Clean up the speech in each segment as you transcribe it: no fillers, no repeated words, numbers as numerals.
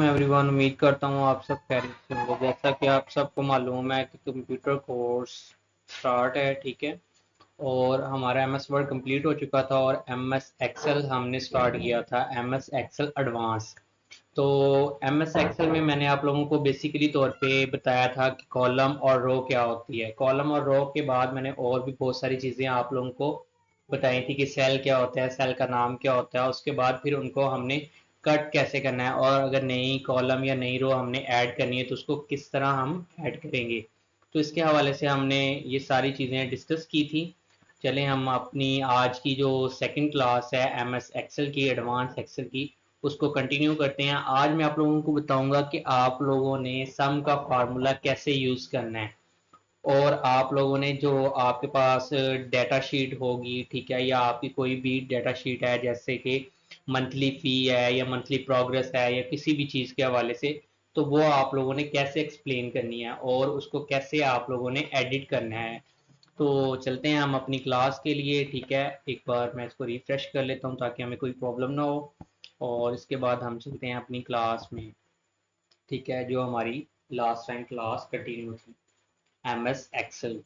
Everyone, उम्मीद करता हूँ आप सब खैरियत से होंगे। जैसा कि आप सबको मालूम है कि कंप्यूटर कोर्स स्टार्ट है, ठीक है। और हमारा एम एस वर्ड कंप्लीट हो चुका था और एम एस एक्सेल हमने स्टार्ट किया था, एम एस एक्सेल एडवांस। तो एम एस एक्सेल में मैंने आप लोगों को बेसिकली तौर पे बताया था कि कॉलम और रो क्या होती है। कॉलम और रो के बाद मैंने और भी बहुत सारी चीज़ें आप लोगों को बताई थी कि सेल क्या होता है, सेल का नाम क्या होता है। उसके बाद फिर उनको हमने कट कैसे करना है, और अगर नई कॉलम या नई रो हमने ऐड करनी है तो उसको किस तरह हम ऐड करेंगे। तो इसके हवाले से हमने ये सारी चीज़ें डिस्कस की थी। चलें हम अपनी आज की जो सेकंड क्लास है एम एस एक्सेल की, एडवांस एक्सेल की, उसको कंटिन्यू करते हैं। आज मैं आप लोगों को बताऊंगा कि आप लोगों ने सम का फार्मूला कैसे यूज़ करना है। और आप लोगों ने जो आपके पास डेटा शीट होगी, ठीक है, या आपकी कोई भी डेटा शीट है जैसे कि मंथली फ़ी है या मंथली प्रोग्रेस है या किसी भी चीज़ के हवाले से, तो वो आप लोगों ने कैसे एक्सप्लेन करनी है और उसको कैसे आप लोगों ने एडिट करना है। तो चलते हैं हम अपनी क्लास के लिए, ठीक है। एक बार मैं इसको रिफ्रेश कर लेता हूँ ताकि हमें कोई प्रॉब्लम ना हो। और इसके बाद हम चलते हैं अपनी क्लास में, ठीक है, जो हमारी लास्ट टाइम क्लास कंटिन्यू थी, एम एस एक्सेल।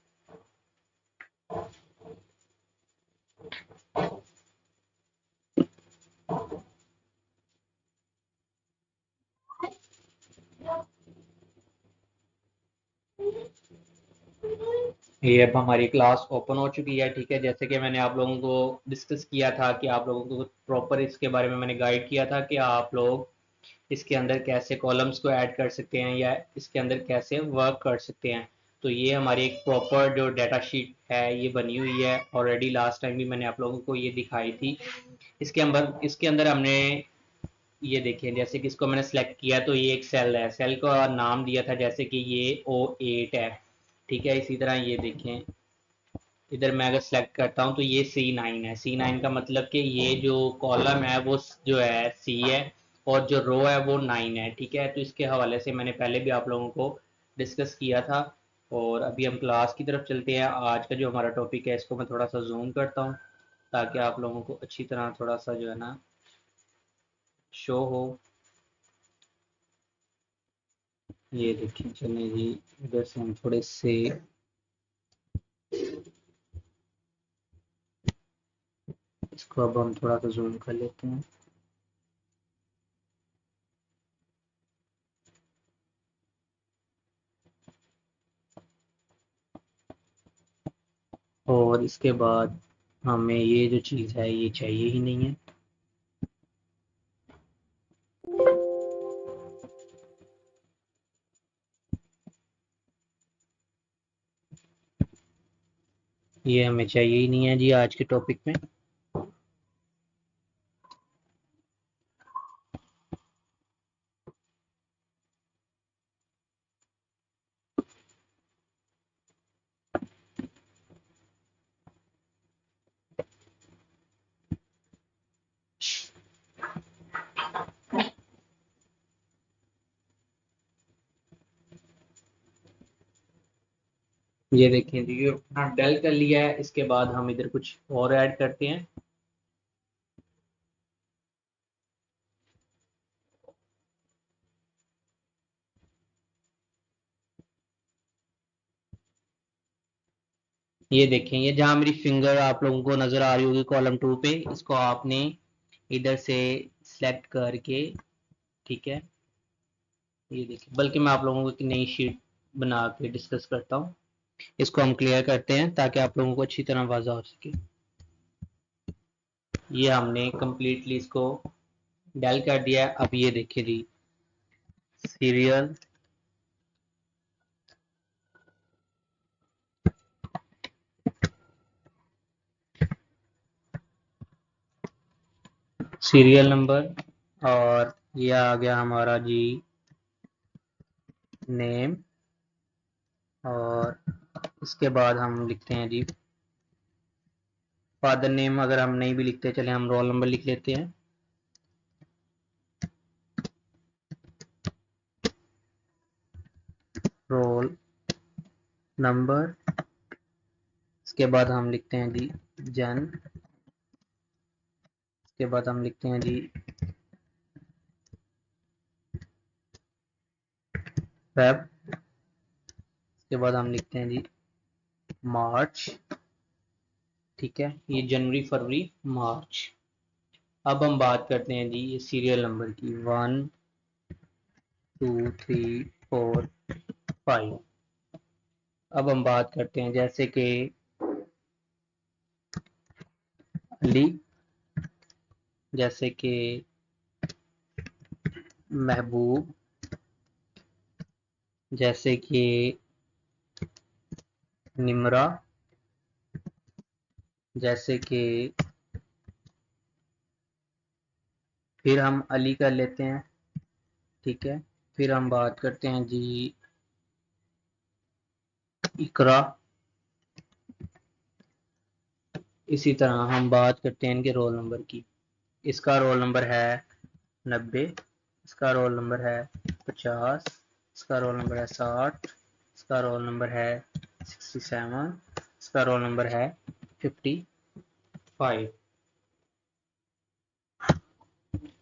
ये अब हमारी क्लास ओपन हो चुकी है, ठीक है। जैसे कि मैंने आप लोगों को डिस्कस किया था कि आप लोगों को प्रॉपर इसके बारे में मैंने गाइड किया था कि आप लोग इसके अंदर कैसे कॉलम्स को ऐड कर सकते हैं या इसके अंदर कैसे वर्क कर सकते हैं। तो ये हमारी एक प्रॉपर जो डाटा शीट है ये बनी हुई है ऑलरेडी। लास्ट टाइम भी मैंने आप लोगों को ये दिखाई थी। इसके अंदर हमने ये देखिए, जैसे कि इसको मैंने सेलेक्ट किया तो ये एक सेल है, सेल का नाम दिया था जैसे कि ये O8 है, ठीक है। इसी तरह ये देखें, इधर मैं अगर सेलेक्ट करता हूँ तो ये C9 है। C9 का मतलब कि ये जो कॉलम है वो जो है C है और जो रो है वो 9 है, ठीक है। तो इसके हवाले से मैंने पहले भी आप लोगों को डिस्कस किया था। और अभी हम क्लास की तरफ चलते हैं। आज का जो हमारा टॉपिक है इसको मैं थोड़ा सा जूम करता हूँ ताकि आप लोगों को अच्छी तरह थोड़ा सा जो है ना शो हो। ये देखिए, चलिए जी, इधर से हम थोड़े से इसको अब हम थोड़ा सा जूम कर लेते हैं। और इसके बाद हमें ये जो चीज़ है ये चाहिए ही नहीं है। ये हमें चाहिए ही नहीं है जी आज के टॉपिक में। ये देखिए जी, ये अपना डेल कर लिया है। इसके बाद हम इधर कुछ और ऐड करते हैं। ये देखें, ये जहाँ मेरी फिंगर आप लोगों को नजर आ रही होगी कॉलम 2 पे, इसको आपने इधर से सिलेक्ट करके, ठीक है। ये देखिए, बल्कि मैं आप लोगों को एक नई शीट बना के डिस्कस करता हूँ। इसको हम क्लियर करते हैं ताकि आप लोगों को अच्छी तरह वाज़ा हो सके। ये हमने कम्प्लीटली इसको डेल कर दिया है। अब ये देखिए जी, सीरियल सीरियल नंबर, और ये आ गया हमारा जी नेम। और इसके बाद हम लिखते हैं जी फादर नेम। अगर हम नहीं भी लिखते, चले हम रोल नंबर लिख लेते हैं। Roll number. इसके बाद हम लिखते हैं जी जन। इसके बाद हम लिखते हैं जी फेब, इसके बाद हम लिखते हैं जी मार्च, ठीक है, ये जनवरी फरवरी मार्च। अब हम बात करते हैं जी ये सीरियल नंबर की 1 2 3 4 5। अब हम बात करते हैं जैसे कि अली, जैसे कि महबूब, जैसे कि निमरा, जैसे कि फिर हम अली कर लेते हैं, ठीक है। फिर हम बात करते हैं जी इकरा। इसी तरह हम बात करते हैं इनके रोल नंबर की। इसका रोल नंबर है 90, इसका रोल नंबर है 50, इसका रोल नंबर है 60, इसका रोल नंबर है 67, इसका रोल नंबर है 55।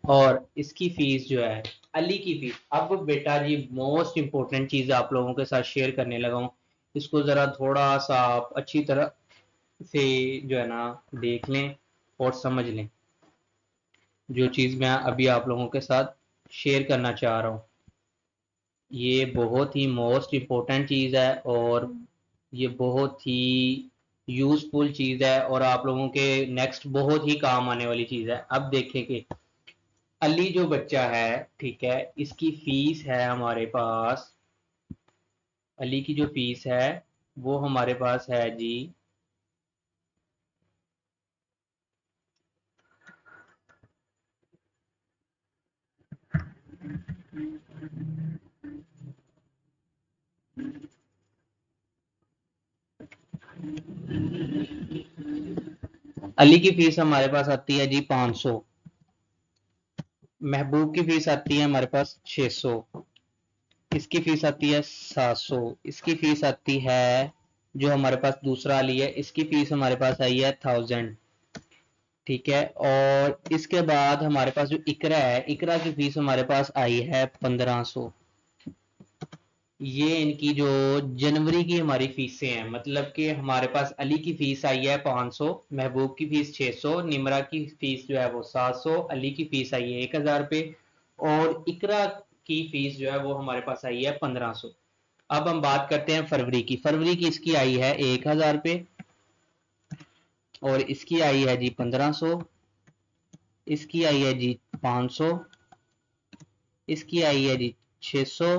और इसकी फीस जो है अली की फीस, अब बेटा जी मोस्ट इंपॉर्टेंट चीज़ आप लोगों के साथ शेयर करने लगा हूँ, इसको ज़रा थोड़ा सा आप अच्छी तरह से जो है ना देख लें और समझ लें, जो चीज़ मैं अभी आप लोगों के साथ शेयर करना चाह रहा हूँ। ये बहुत ही मोस्ट इम्पोर्टेंट चीज़ है और ये बहुत ही यूज़फुल चीज़ है और आप लोगों के नेक्स्ट बहुत ही काम आने वाली चीज़ है। अब देखें कि अली जो बच्चा है, ठीक है, इसकी फीस है हमारे पास, अली की जो फीस है वो हमारे पास है जी अली की फीस हमारे पास आती है जी 500, महबूब की फीस आती है हमारे पास 600, इसकी फीस आती है 700, इसकी फीस आती है जो हमारे पास दूसरा अली है इसकी फीस हमारे पास आई है 1000, ठीक है। और इसके बाद हमारे पास जो इकरा है, इकरा की फीस हमारे पास आई है 1500। ये इनकी जो जनवरी की हमारी फीसें हैं, मतलब कि हमारे पास अली की फीस आई है 500, महबूब की फीस 600, निमरा की फीस जो है वो 700, अली की फीस आई है 1000 रुपये और इकरा की फीस जो है वो हमारे पास आई है 1500। अब हम बात करते हैं फरवरी की। फरवरी की इसकी आई है 1000 रुपये और इसकी आई है जी 1500, इसकी आई है जी 500, इसकी आई है जी 600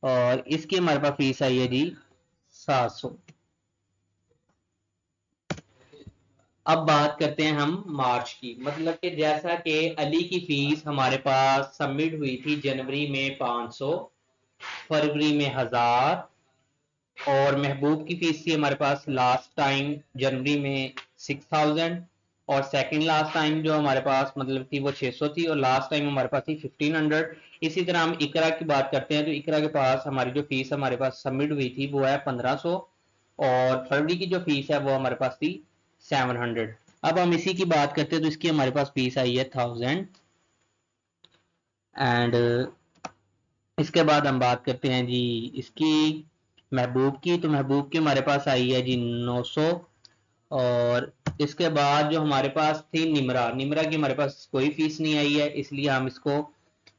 और इसकी हमारे पास फीस आई है जी 700। अब बात करते हैं हम मार्च की, मतलब कि जैसा कि अली की फीस हमारे पास सबमिट हुई थी जनवरी में 500, फरवरी में 1000 और महबूब की फीस थी हमारे पास लास्ट टाइम जनवरी में 6000 और सेकंड लास्ट टाइम जो हमारे पास मतलब थी वो 600 थी और लास्ट टाइम हमारे पास थी 1500। इसी तरह हम इकरा की बात करते हैं तो इकरा के पास हमारी जो फीस हमारे पास सबमिट हुई थी वो है 1500 और फरवरी की जो फीस है वो हमारे पास थी 700। अब हम इसी की बात करते हैं तो इसकी हमारे पास फीस आई है 1000 एंड इसके बाद हम बात करते हैं जी इसकी महबूब की, तो महबूब की हमारे पास आई है जी 900 और इसके बाद जो हमारे पास थी निमरा, निमरा की हमारे पास कोई फीस नहीं आई है इसलिए हम इसको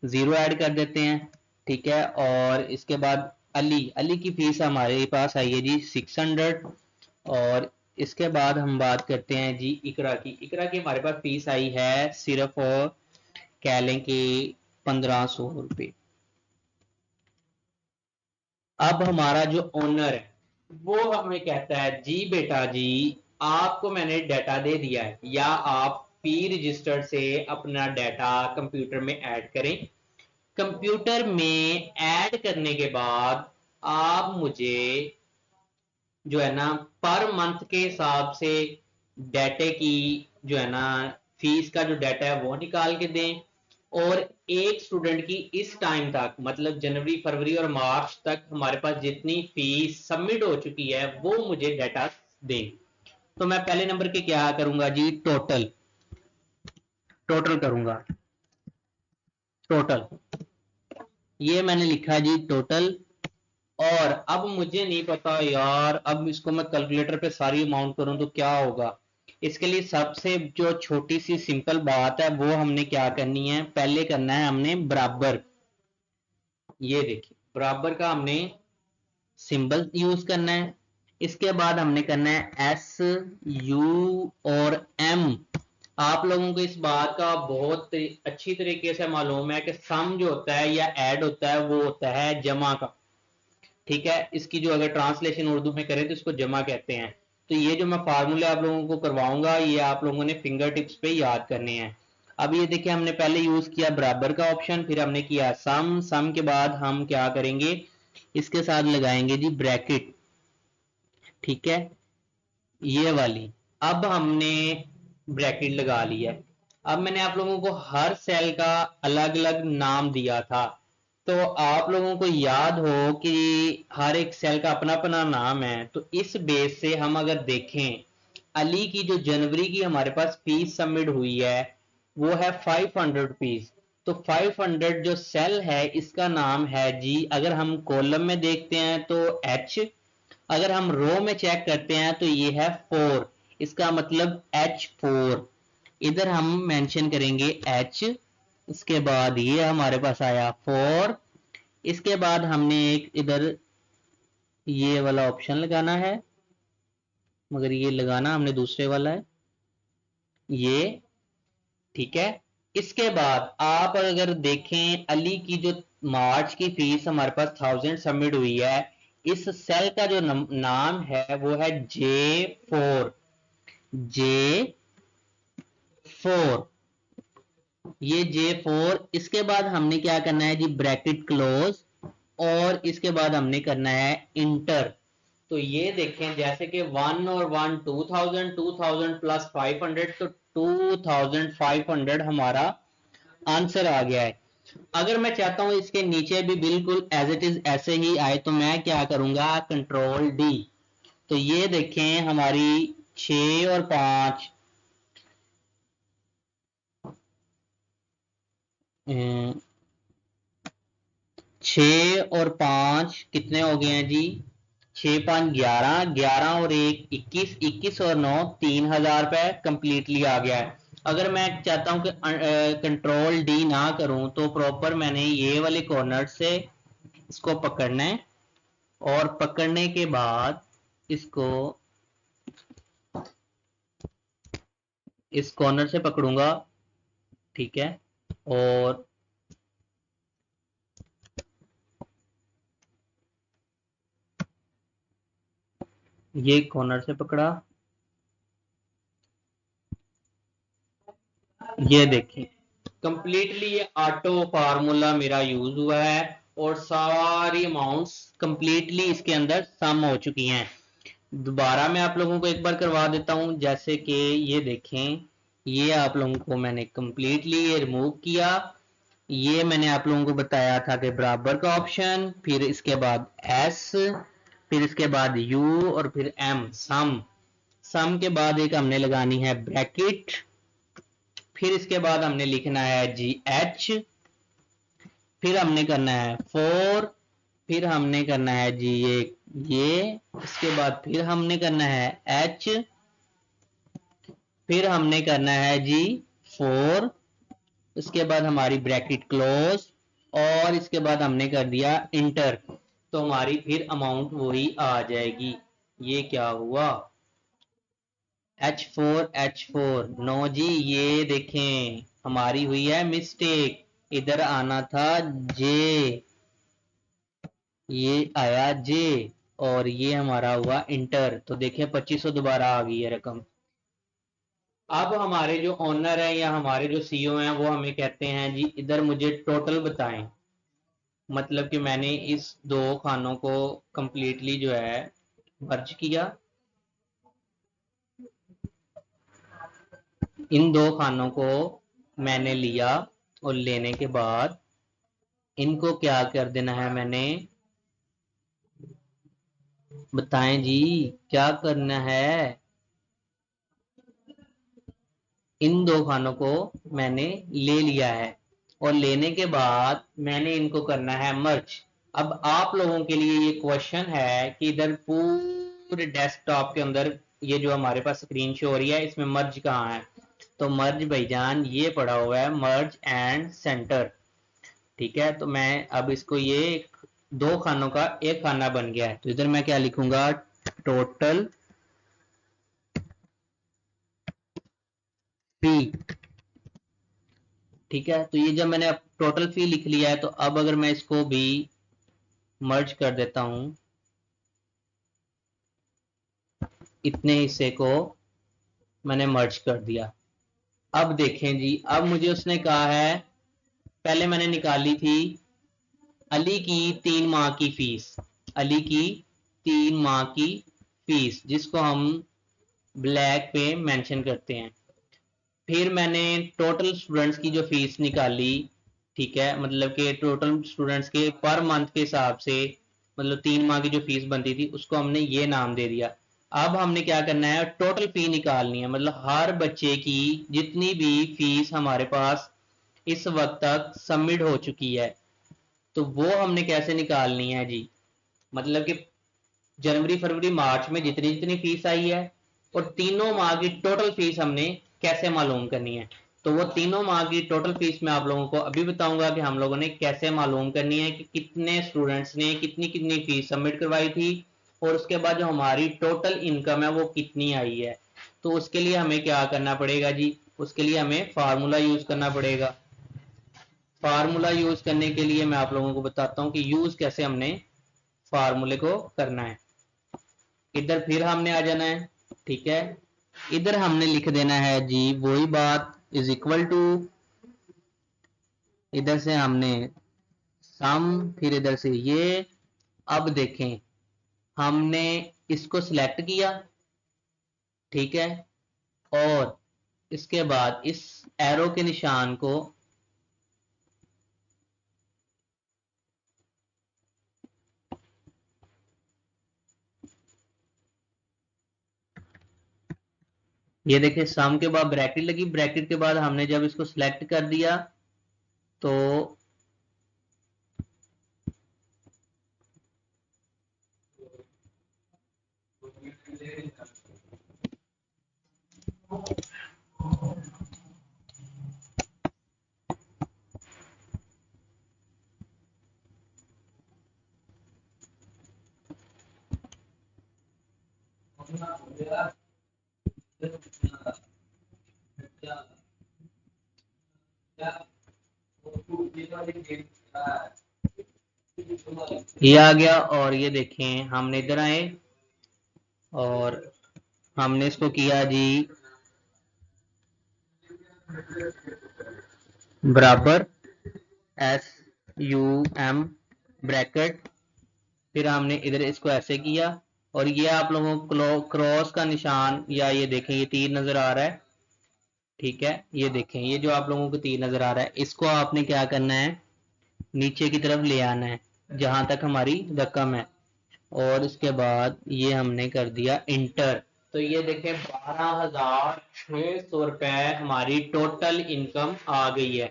ज़ीरो ऐड कर देते हैं, ठीक है। और इसके बाद अली, अली की फीस हमारे पास आई है जी 600 और इसके बाद हम बात करते हैं जी इकरा की। इकरा की हमारे पास फीस आई है सिर्फ और कह लें कि 1500 रुपये। अब हमारा जो ओनर है वो हमें कहता है जी बेटा जी आपको मैंने डाटा दे दिया है या आप पी रजिस्टर से अपना डाटा कंप्यूटर में ऐड करें। कंप्यूटर में ऐड करने के बाद आप मुझे जो है ना पर मंथ के हिसाब से डाटे की जो है ना फीस का जो डाटा है वो निकाल के दें और एक स्टूडेंट की इस टाइम तक मतलब जनवरी फरवरी और मार्च तक हमारे पास जितनी फीस सबमिट हो चुकी है वो मुझे डाटा दें। तो मैं पहले नंबर के क्या करूंगा जी टोटल, टोटल करूंगा, टोटल ये मैंने लिखा जी टोटल और अब मुझे नहीं पता यार, अब इसको मैं कैलकुलेटर पे सारी अमाउंट करूं तो क्या होगा। इसके लिए सबसे जो छोटी सी सिंपल बात है वो हमने क्या करनी है, पहले करना है हमने बराबर। ये देखिए बराबर का हमने सिंबल यूज करना है। इसके बाद हमने करना है एस यू और एम। आप लोगों को इस बात का बहुत अच्छी तरीके से मालूम है कि सम जो होता है या ऐड होता है वो होता है जमा का। ठीक है, इसकी जो अगर ट्रांसलेशन उर्दू में करें तो इसको जमा कहते हैं। तो ये जो मैं फार्मूले आप लोगों को करवाऊंगा ये आप लोगों ने फिंगर टिप्स पे याद करने हैं। अब ये देखिए हमने पहले यूज किया बराबर का ऑप्शन, फिर हमने किया सम। सम के बाद हम क्या करेंगे, इसके साथ लगाएंगे जी ब्रैकेट। ठीक है, ये वाली। अब हमने ब्रैकेट लगा लिया है। अब मैंने आप लोगों को हर सेल का अलग अलग नाम दिया था, तो आप लोगों को याद हो कि हर एक सेल का अपना अपना नाम है। तो इस बेस से हम अगर देखें, अली की जो जनवरी की हमारे पास फीस सबमिट हुई है वो है 500 रुपीज। तो 500 जो सेल है इसका नाम है जी, अगर हम कॉलम में देखते हैं तो एच, अगर हम रो में चेक करते हैं तो ये है 4, इसका मतलब H4। इधर हम मेंशन करेंगे H, इसके बाद ये हमारे पास आया 4। इसके बाद हमने एक इधर ये वाला ऑप्शन लगाना है, मगर ये लगाना हमने दूसरे वाला है ये। ठीक है, इसके बाद आप अगर देखें अली की जो मार्च की फीस हमारे पास 1000 सबमिट हुई है, इस सेल का जो नाम है वो है J4। J4, ये J4। इसके बाद हमने क्या करना है जी, ब्रैकेट क्लोज, और इसके बाद हमने करना है इंटर। तो ये देखें जैसे कि 1 और 1 2000, 2000 प्लस 500, तो 2500 हमारा आंसर आ गया है। अगर मैं चाहता हूं इसके नीचे भी बिल्कुल एज इट इज ऐसे ही आए तो मैं क्या करूंगा, कंट्रोल डी। तो ये देखें हमारी 6 और 5, 6 और 5 कितने हो गए हैं जी, 6 5 11, 11 और 1 21, 21 और 9 3000 रुपए कंप्लीटली आ गया है। अगर मैं चाहता हूं कि कंट्रोल डी ना करूं तो प्रॉपर मैंने ये वाले कॉर्नर से इसको पकड़ना है, और पकड़ने के बाद इसको इस कॉर्नर से पकड़ूंगा। ठीक है, और ये कॉर्नर से पकड़ा, ये देखिए कंप्लीटली ये ऑटो फार्मूला मेरा यूज हुआ है और सारी अमाउंट्स कंप्लीटली इसके अंदर सम हो चुकी हैं। दोबारा मैं आप लोगों को एक बार करवा देता हूं, जैसे कि ये देखें, ये आप लोगों को मैंने कंप्लीटली ये रिमूव किया। ये मैंने आप लोगों को बताया था कि बराबर का ऑप्शन, फिर इसके बाद एस, फिर इसके बाद यू, और फिर एम सम। सम के बाद एक हमने लगानी है ब्रैकेट, फिर इसके बाद हमने लिखना है जी एच, फिर हमने करना है 4, फिर हमने करना है जी ये इसके बाद फिर हमने करना है एच, फिर हमने करना है जी 4, इसके बाद हमारी ब्रैकेट क्लोज, और इसके बाद हमने कर दिया इंटर। तो हमारी फिर अमाउंट वही आ जाएगी। ये क्या हुआ, H4 नो जी, ये देखें हमारी हुई है मिस्टेक, इधर आना था जे, ये आया जे, और ये हमारा हुआ इंटर। तो देखिए 2500 दोबारा आ गई है रकम। अब हमारे जो ओनर है या हमारे जो सीईओ हैं वो हमें कहते हैं जी इधर मुझे टोटल बताएं। मतलब कि मैंने इस दो खानों को कंप्लीटली जो है मर्ज किया, इन दो खानों को मैंने लिया, और लेने के बाद इनको क्या कर देना है मैंने, बताएं जी क्या करना है। इन दो खानों को मैंने ले लिया है, और लेने के बाद मैंने इनको करना है मर्ज। अब आप लोगों के लिए ये क्वेश्चन है कि इधर पूरे डेस्कटॉप के अंदर ये जो हमारे पास स्क्रीन शो हो रही है, इसमें मर्ज कहाँ है? तो मर्ज भाईजान ये पड़ा हुआ है, मर्ज एंड सेंटर। ठीक है, तो मैं अब इसको ये दो खानों का एक खाना बन गया है, तो इधर मैं क्या लिखूंगा? Total fee. ठीक है, तो ये जब मैंने अब टोटल फी लिख लिया है, तो अब अगर मैं इसको भी मर्ज कर देता हूं, इतने हिस्से को मैंने मर्ज कर दिया। अब देखें जी, अब मुझे उसने कहा है, पहले मैंने निकाली थी अली की 3 माह की फीस, अली की 3 माह की फीस, जिसको हम ब्लैक पे मेंशन करते हैं। फिर मैंने टोटल स्टूडेंट्स की जो फीस निकाली, ठीक है, मतलब कि टोटल स्टूडेंट्स के पर मंथ के हिसाब से, मतलब 3 माह की जो फीस बनती थी उसको हमने ये नाम दे दिया। अब हमने क्या करना है? टोटल फी निकालनी है, मतलब हर बच्चे की जितनी भी फीस हमारे पास इस वक्त तक सबमिट हो चुकी है, तो वो हमने कैसे निकालनी है जी? मतलब कि जनवरी फरवरी मार्च में जितनी जितनी फीस आई है, और तीनों माह की टोटल फीस हमने कैसे मालूम करनी है? तो वो तीनों माह की टोटल फीस मैं आप लोगों को अभी बताऊंगा कि हम लोगों ने कैसे मालूम करनी है कि कितने स्टूडेंट्स ने कितनी कितनी फीस सबमिट करवाई थी, और उसके बाद जो हमारी टोटल इनकम है वो कितनी आई है। तो उसके लिए हमें क्या करना पड़ेगा जी? उसके लिए हमें फार्मूला यूज करना पड़ेगा। फार्मूला यूज करने के लिए मैं आप लोगों को बताता हूं कि यूज कैसे हमने फार्मूले को करना है। इधर फिर हमने आ जाना है, ठीक है, इधर हमने लिख देना है जी वही बात, इज इक्वल टू, इधर से हमने सम, फिर इधर से ये। अब देखें, हमने इसको सिलेक्ट किया, ठीक है, और इसके बाद इस एरो के निशान को ये देखिए, सम के बाद ब्रैकेट लगी, ब्रैकेट के बाद हमने जब इसको सिलेक्ट कर दिया, तो ये आ गया, और ये देखें हमने इधर आए और हमने इसको किया जी बराबर एस यू एम ब्रैकेट, फिर हमने इधर इसको ऐसे किया, और ये आप लोगों को क्रॉस का निशान, या ये देखें ये तीर नजर आ रहा है, ठीक है, ये देखें ये जो आप लोगों को तीर नजर आ रहा है, इसको आपने क्या करना है? नीचे की तरफ ले आना है जहां तक हमारी रकम है, और इसके बाद ये हमने कर दिया इंटर। तो ये देखें 12,600 रुपए हमारी टोटल इनकम आ गई है,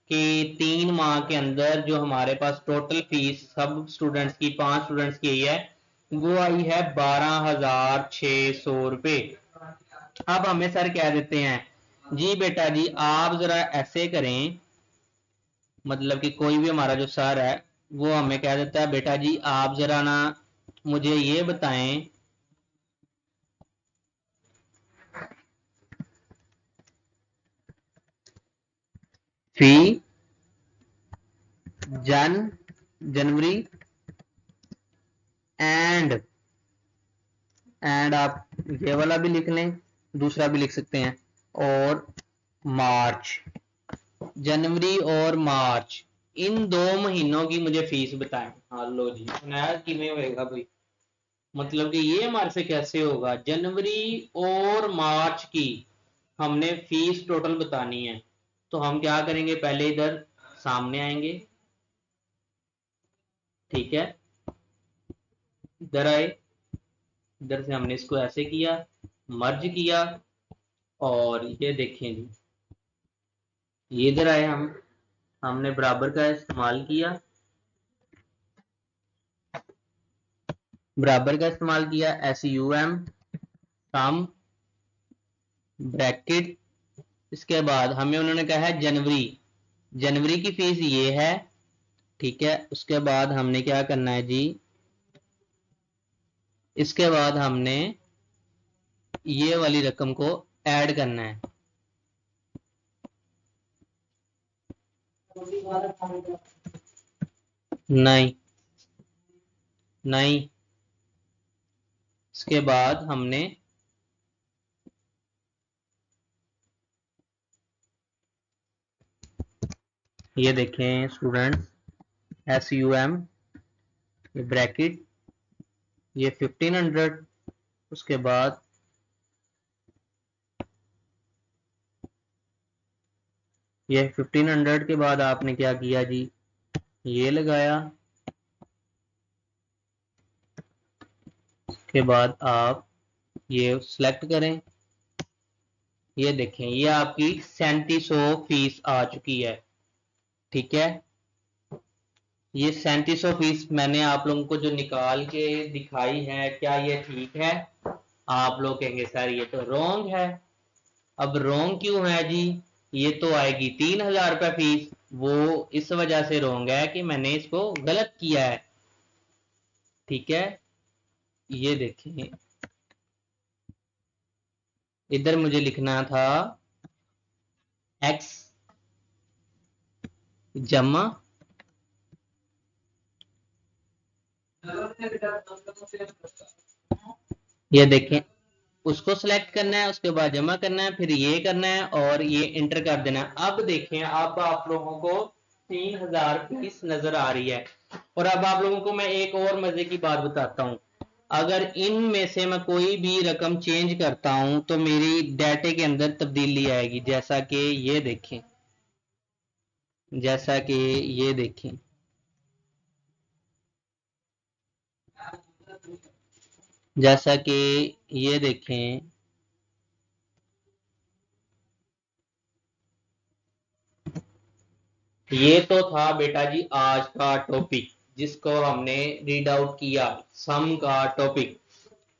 कि 3 माह के अंदर जो हमारे पास टोटल फीस सब स्टूडेंट्स की, 5 स्टूडेंट्स की है, वो आई है 12,600 रुपये। अब हमें सर कह देते हैं जी बेटा जी आप जरा ऐसे करें, मतलब कि कोई भी हमारा जो सर है वो हमें कह देता है बेटा जी आप जरा ना मुझे ये बताएं, फी जनवरी एंड, आप ये वाला भी लिख लें, दूसरा भी लिख सकते हैं, और मार्च, जनवरी और मार्च, इन 2 महीनों की मुझे फीस बताएं। हाँ लो जी, सुनाया कि में होएगा भाई, मतलब कि ये हमारे से कैसे होगा? जनवरी और मार्च की हमने फीस टोटल बतानी है, तो हम क्या करेंगे? पहले इधर सामने आएंगे, ठीक है, इधर आए, इधर से हमने इसको ऐसे किया, मर्ज किया, और ये देखें जी, ये इधर आए, हमने बराबर का इस्तेमाल किया, बराबर का इस्तेमाल किया, SUM सम ब्रैकेट, इसके बाद हमें उन्होंने कहा है जनवरी, जनवरी की फीस ये है, ठीक है। उसके बाद हमने क्या करना है जी, इसके बाद हमने ये वाली रकम को ऐड करना है, नहीं नहीं, इसके बाद हमने ये देखें स्टूडेंट्स, SUM ये ब्रैकेट, ये 1500, उसके बाद ये 1500 के बाद आपने क्या किया जी, ये लगाया, उसके बाद आप ये सिलेक्ट करें, ये देखें ये आपकी 3700 फीस आ चुकी है, ठीक है। ये 3700 फीस मैंने आप लोगों को जो निकाल के दिखाई है, क्या ये ठीक है? आप लोग कहेंगे सर ये तो रॉन्ग है। अब रॉन्ग क्यों है जी? ये तो आएगी 3000 रुपये फीस, वो इस वजह से रॉन्ग है कि मैंने इसको गलत किया है, ठीक है। ये देखें इधर मुझे लिखना था x जमा, ये देखें उसको सिलेक्ट करना है, उसके बाद जमा करना है, फिर ये करना है और ये इंटर कर देना है। अब देखें अब आप लोगों को 3000 फीस नजर आ रही है। और अब आप लोगों को मैं एक और मजे की बात बताता हूं, अगर इन में से मैं कोई भी रकम चेंज करता हूं तो मेरी डाटे के अंदर तब्दीली आएगी, जैसा कि ये देखें, जैसा कि ये देखें, जैसा कि ये देखें, ये तो था बेटा जी आज का टॉपिक जिसको हमने रीड आउट किया, सम का टॉपिक।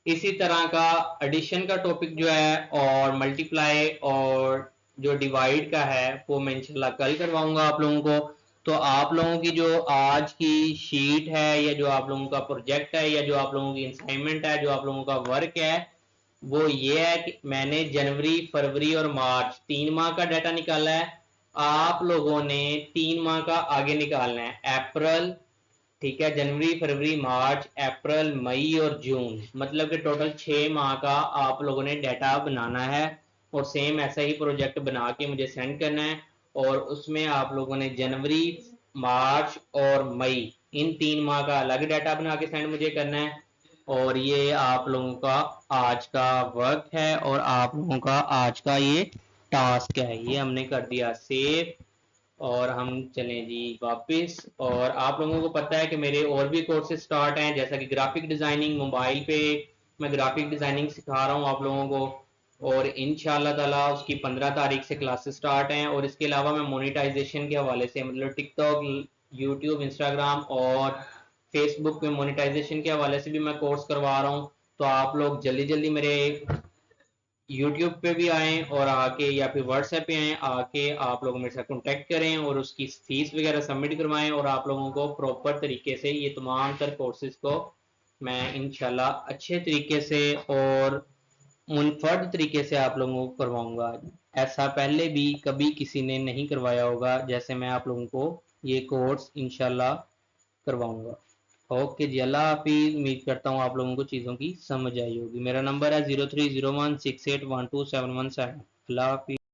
इसी तरह का एडिशन का टॉपिक जो है और मल्टीप्लाई और जो डिवाइड का है वो मैं इंशाल्लाह कल करवाऊंगा आप लोगों को। तो आप लोगों की जो आज की शीट है या जो आप लोगों का प्रोजेक्ट है या जो आप लोगों की असाइनमेंट है, जो आप लोगों का वर्क है, वो ये है कि मैंने जनवरी फरवरी और मार्च 3 माह का डाटा निकाला है। आप लोगों ने 3 माह का आगे निकालना है, अप्रैल, ठीक है, जनवरी फरवरी मार्च अप्रैल मई और जून, मतलब कि टोटल 6 माह का आप लोगों ने डाटा बनाना है। और सेम ऐसा ही प्रोजेक्ट बना के मुझे सेंड करना है। और उसमें आप लोगों ने जनवरी मार्च और मई इन 3 माह का अलग डाटा बना के सेंड मुझे करना है। और ये आप लोगों का आज का वर्क है और आप लोगों का आज का ये टास्क है, ये हमने कर दिया सेव। और हम चलें जी वापस। और आप लोगों को पता है कि मेरे और भी कोर्सेज स्टार्ट हैं, जैसा कि ग्राफिक डिज़ाइनिंग, मोबाइल पे मैं ग्राफिक डिज़ाइनिंग सिखा रहा हूँ आप लोगों को। और इंशाल्लाह ताला उसकी 15 तारीख से क्लासेस स्टार्ट हैं। और इसके अलावा मैं मोनेटाइजेशन के हवाले से, मतलब टिकटॉक, यूट्यूब, इंस्टाग्राम और फेसबुक पे मोनेटाइजेशन के हवाले से भी मैं कोर्स करवा रहा हूँ। तो आप लोग जल्दी जल्दी मेरे यूट्यूब पे भी आएँ और आके, या फिर व्हाट्सएप पे आएँ, आके आप लोग मेरे साथ कॉन्टेक्ट करें और उसकी फीस वगैरह सबमिट करवाएं। और आप लोगों को प्रॉपर तरीके से ये तमाम तर कोर्सेज को मैं इंशाल्लाह अच्छे तरीके से और मुनफर्द तरीके से आप लोगों को करवाऊंगा। ऐसा पहले भी कभी किसी ने नहीं करवाया होगा जैसे मैं आप लोगों को ये कोर्स इंशाल्लाह करवाऊंगा। ओके जी, अल्लाह हाफिज। उम्मीद करता हूँ आप लोगों को चीज़ों की समझ आई होगी। मेरा नंबर है 0301681271 7। अल्लाह हाफिज।